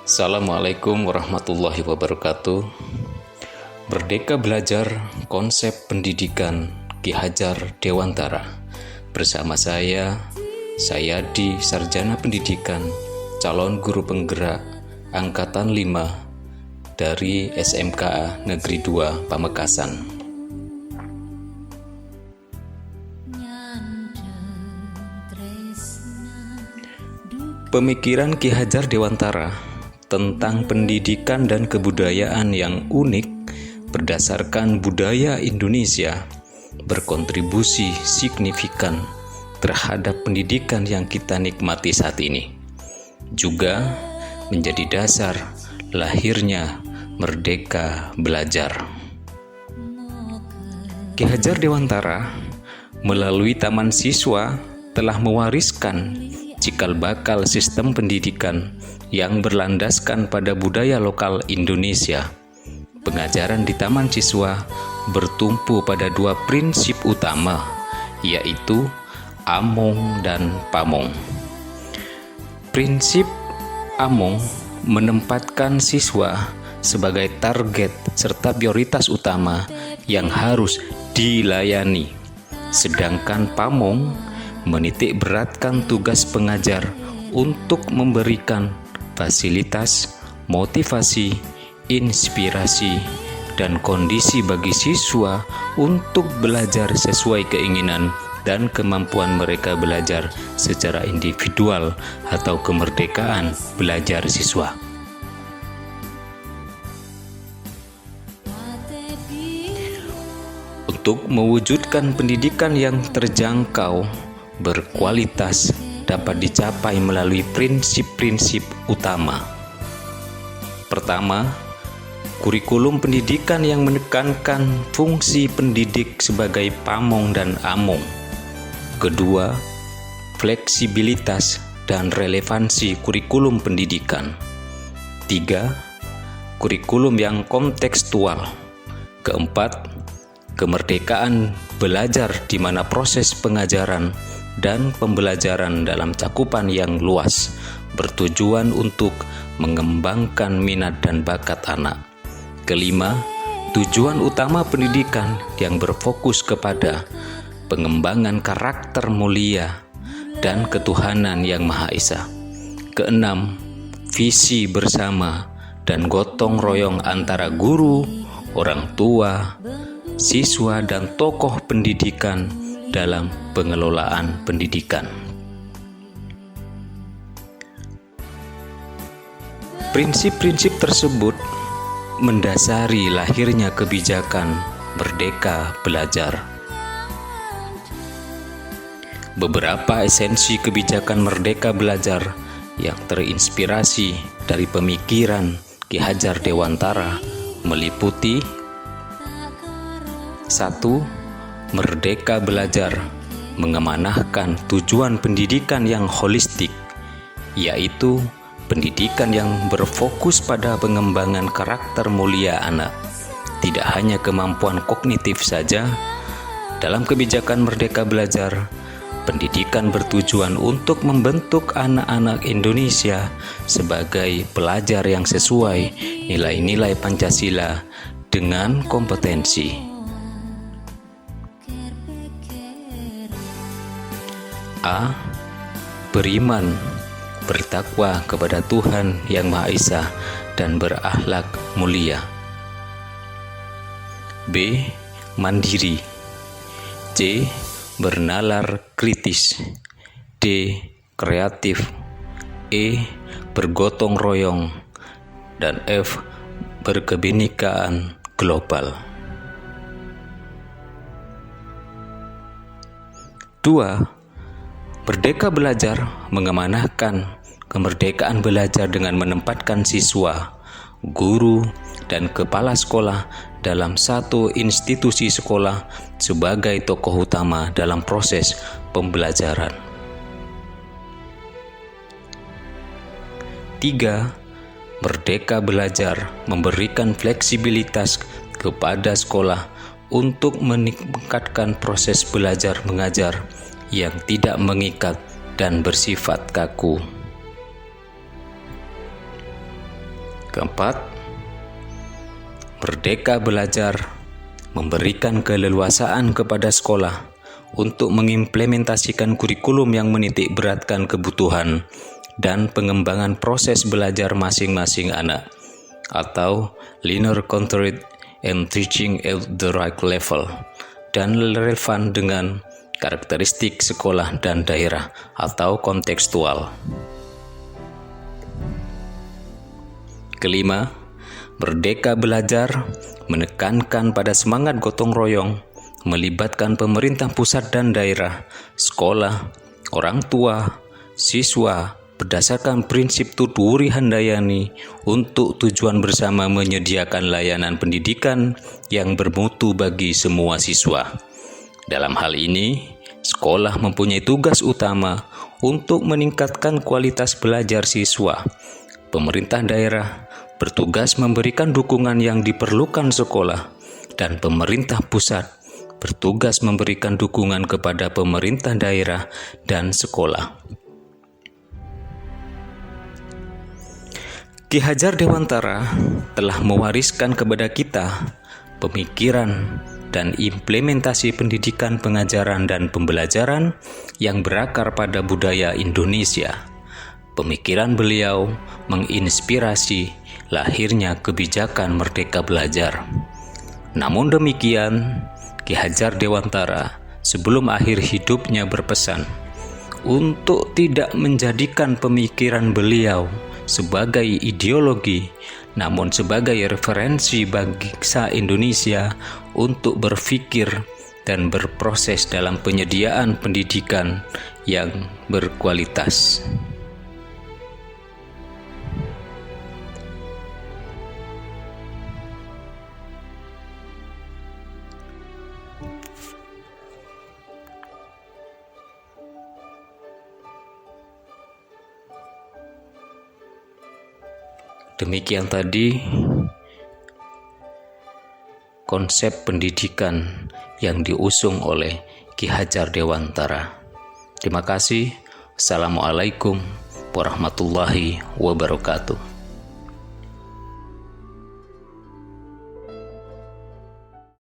Assalamualaikum warahmatullahi wabarakatuh. Merdeka Belajar Konsep Pendidikan Ki Hajar Dewantara. Bersama saya Sayadi, Sarjana Pendidikan, calon guru penggerak Angkatan 5 dari SMK Negeri 2 Pamekasan. Pemikiran Ki Hajar Dewantara tentang pendidikan dan kebudayaan yang unik berdasarkan budaya Indonesia berkontribusi signifikan terhadap pendidikan yang kita nikmati saat ini. Juga menjadi dasar lahirnya Merdeka Belajar. Ki Hajar Dewantara melalui Taman Siswa telah mewariskan cikal bakal sistem pendidikan yang berlandaskan pada budaya lokal Indonesia. Pengajaran di Taman Siswa bertumpu pada dua prinsip utama, yaitu Among dan Pamong. Prinsip Among menempatkan siswa sebagai target serta prioritas utama yang harus dilayani, sedangkan Pamong menitik beratkan tugas pengajar untuk memberikan fasilitas, motivasi, inspirasi, dan kondisi bagi siswa untuk belajar sesuai keinginan dan kemampuan mereka belajar secara individual atau kemerdekaan belajar siswa. Untuk mewujudkan pendidikan yang terjangkau, berkualitas dapat dicapai melalui prinsip-prinsip utama. Pertama, kurikulum pendidikan yang menekankan fungsi pendidik sebagai pamong dan among. Kedua, fleksibilitas dan relevansi kurikulum pendidikan. Tiga, kurikulum yang kontekstual. Keempat, kemerdekaan belajar di mana proses pengajaran dan pembelajaran dalam cakupan yang luas bertujuan untuk mengembangkan minat dan bakat anak. Kelima, tujuan utama pendidikan yang berfokus kepada pengembangan karakter mulia dan ketuhanan yang Maha Esa. Keenam, visi bersama dan gotong royong antara guru, orang tua, siswa, dan tokoh pendidikan dalam pengelolaan pendidikan. Prinsip-prinsip tersebut mendasari lahirnya kebijakan Merdeka Belajar. Beberapa esensi kebijakan Merdeka Belajar yang terinspirasi dari pemikiran Ki Hajar Dewantara meliputi: 1. Merdeka Belajar mengamanahkan tujuan pendidikan yang holistik, yaitu pendidikan yang berfokus pada pengembangan karakter mulia anak, tidak hanya kemampuan kognitif saja. Dalam kebijakan Merdeka Belajar, pendidikan bertujuan untuk membentuk anak-anak Indonesia sebagai pelajar yang sesuai nilai-nilai Pancasila dengan kompetensi. A. Beriman, bertakwa kepada Tuhan Yang Maha Esa dan berakhlak mulia. B. Mandiri. C. Bernalar kritis. D. Kreatif. E. Bergotong royong. Dan F. Berkebinekaan global. 2. Merdeka Belajar mengamanahkan kemerdekaan belajar dengan menempatkan siswa, guru, dan kepala sekolah dalam satu institusi sekolah sebagai tokoh utama dalam proses pembelajaran. 3. Merdeka Belajar memberikan fleksibilitas kepada sekolah untuk meningkatkan proses belajar mengajar yang tidak mengikat dan bersifat kaku. Keempat, merdeka belajar memberikan keleluasaan kepada sekolah untuk mengimplementasikan kurikulum yang menitik beratkan kebutuhan dan pengembangan proses belajar masing-masing anak, atau linear content and teaching at the right level, dan relevan dengan karakteristik sekolah dan daerah atau kontekstual. Kelima, merdeka belajar menekankan pada semangat gotong royong, melibatkan pemerintah pusat dan daerah, sekolah, orang tua, siswa, berdasarkan prinsip Tutwuri Handayani untuk tujuan bersama menyediakan layanan pendidikan yang bermutu bagi semua siswa. Dalam hal ini, sekolah mempunyai tugas utama untuk meningkatkan kualitas belajar siswa. Pemerintah daerah bertugas memberikan dukungan yang diperlukan sekolah, dan pemerintah pusat bertugas memberikan dukungan kepada pemerintah daerah dan sekolah. Ki Hajar Dewantara telah mewariskan kepada kita pemikiran dan implementasi pendidikan, pengajaran, dan pembelajaran yang berakar pada budaya Indonesia. Pemikiran beliau menginspirasi lahirnya kebijakan Merdeka Belajar. Namun demikian, Ki Hajar Dewantara sebelum akhir hidupnya berpesan untuk tidak menjadikan pemikiran beliau sebagai ideologi, namun sebagai referensi bagi bangsa Indonesia untuk berpikir dan berproses dalam penyediaan pendidikan yang berkualitas. Demikian tadi konsep pendidikan yang diusung oleh Ki Hajar Dewantara. Terima kasih. Assalamualaikum warahmatullahi wabarakatuh.